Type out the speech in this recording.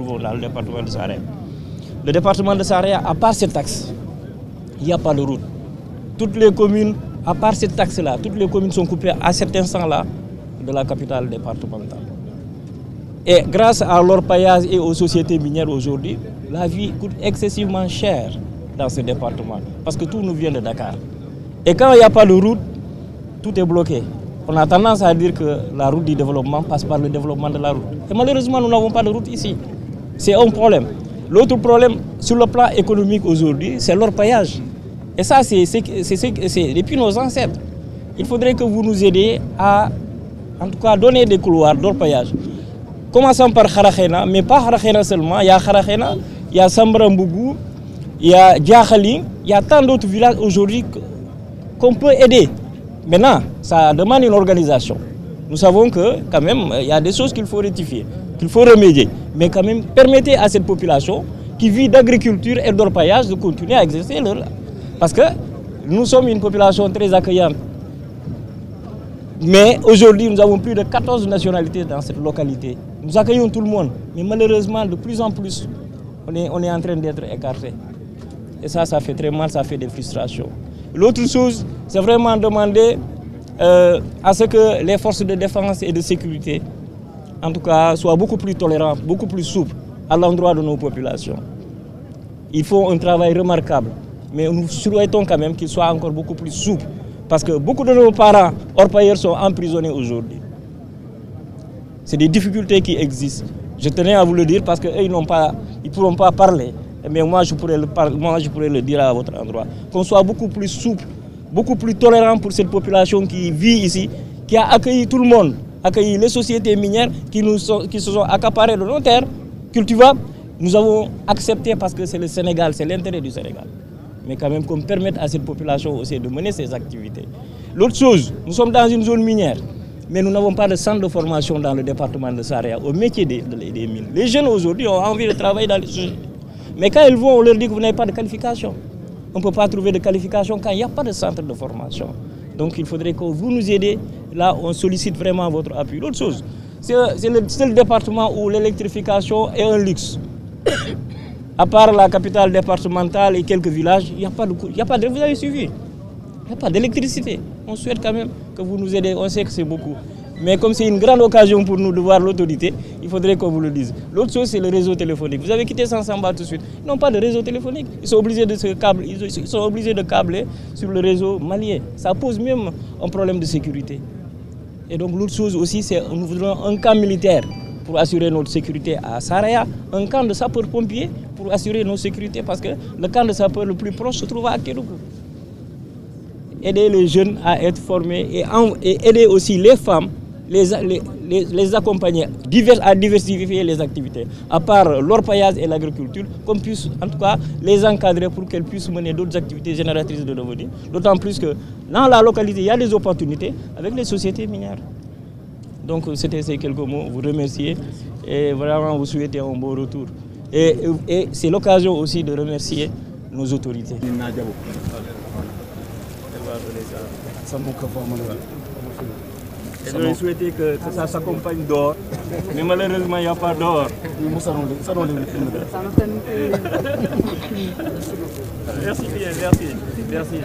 vivons dans le département de Saraya. Le département de Saraya, à part cet axe, il n'y a pas de route. Toutes les communes, à part cet axe-là, toutes les communes sont coupées à cet instant-là de la capitale départementale. Et grâce à l'orpaillage et aux sociétés minières aujourd'hui, la vie coûte excessivement cher dans ce département, parce que tout nous vient de Dakar. Et quand il n'y a pas de route, tout est bloqué. On a tendance à dire que la route du développement passe par le développement de la route. Et malheureusement, nous n'avons pas de route ici. C'est un problème. L'autre problème, sur le plan économique aujourd'hui, c'est l'orpaillage. Et ça, c'est depuis nos ancêtres. Il faudrait que vous nous aidiez à, en tout cas, donner des couloirs d'orpaillage. Commençons par Kharakhena, mais pas Kharakhena seulement. Il y a Kharakhena, il y a Sambarambougou, il y a Diakhali, il y a tant d'autres villages aujourd'hui qu'on peut aider. Maintenant, ça demande une organisation. Nous savons que, quand même, il y a des choses qu'il faut rectifier, qu'il faut remédier. Mais quand même, permettez à cette population qui vit d'agriculture et d'orpaillage de continuer à exercer leur... Parce que nous sommes une population très accueillante. Mais aujourd'hui, nous avons plus de 14 nationalités dans cette localité. Nous accueillons tout le monde. Mais malheureusement, de plus en plus, on est en train d'être écarté. Et ça fait très mal, ça fait des frustrations. L'autre chose, c'est vraiment demander à ce que les forces de défense et de sécurité, en tout cas, soient beaucoup plus tolérantes, beaucoup plus souples à l'endroit de nos populations. Ils font un travail remarquable, mais nous souhaitons quand même qu'ils soient encore beaucoup plus souples, parce que beaucoup de nos parents orpailleurs sont emprisonnés aujourd'hui. C'est des difficultés qui existent. Je tenais à vous le dire parce qu'eux, ils ne pourront pas parler. Mais moi, je pourrais le dire à votre endroit. Qu'on soit beaucoup plus souple, beaucoup plus tolérant pour cette population qui vit ici, qui a accueilli tout le monde, accueilli les sociétés minières qui se sont accaparées de nos terres cultivables. Nous avons accepté parce que c'est le Sénégal, c'est l'intérêt du Sénégal. Mais quand même qu'on permette à cette population aussi de mener ses activités. L'autre chose, nous sommes dans une zone minière, mais nous n'avons pas de centre de formation dans le département de Saraya au métier des mines. Les jeunes aujourd'hui ont envie de travailler dans les sociétés. Mais quand ils vont, on leur dit que vous n'avez pas de qualification. On ne peut pas trouver de qualification quand il n'y a pas de centre de formation. Donc il faudrait que vous nous aidiez. Là, on sollicite vraiment votre appui. L'autre chose, c'est le seul département où l'électrification est un luxe. À part la capitale départementale et quelques villages, il n'y a pas de... Vous avez suivi. Il n'y a pas d'électricité. On souhaite quand même que vous nous aidiez. On sait que c'est beaucoup. Mais comme c'est une grande occasion pour nous de voir l'autorité, il faudrait qu'on vous le dise. L'autre chose, c'est le réseau téléphonique. Vous avez quitté Sansamba tout de suite. Ils n'ont pas de réseau téléphonique. Ils sont obligés de câbler sur le réseau malien. Ça pose même un problème de sécurité. Et donc l'autre chose aussi, c'est que nous voudrons un camp militaire pour assurer notre sécurité à Saraya, un camp de sapeurs-pompiers pour assurer notre sécurité, parce que le camp de sapeurs le plus proche se trouve à Kédougou. Aider les jeunes à être formés et aider aussi les femmes, les accompagner à diversifier les activités, à part l'orpaillage et l'agriculture, qu'on puisse en tout cas les encadrer pour qu'elles puissent mener d'autres activités génératrices de revenus. D'autant plus que dans la localité, il y a des opportunités avec les sociétés minières. Donc c'était ces quelques mots, vous remercier et vraiment vous souhaiter un bon retour. Et c'est l'occasion aussi de remercier nos autorités. Et je souhaitais que ça s'accompagne d'or, mais malheureusement il n'y a pas d'or. Merci bien, merci.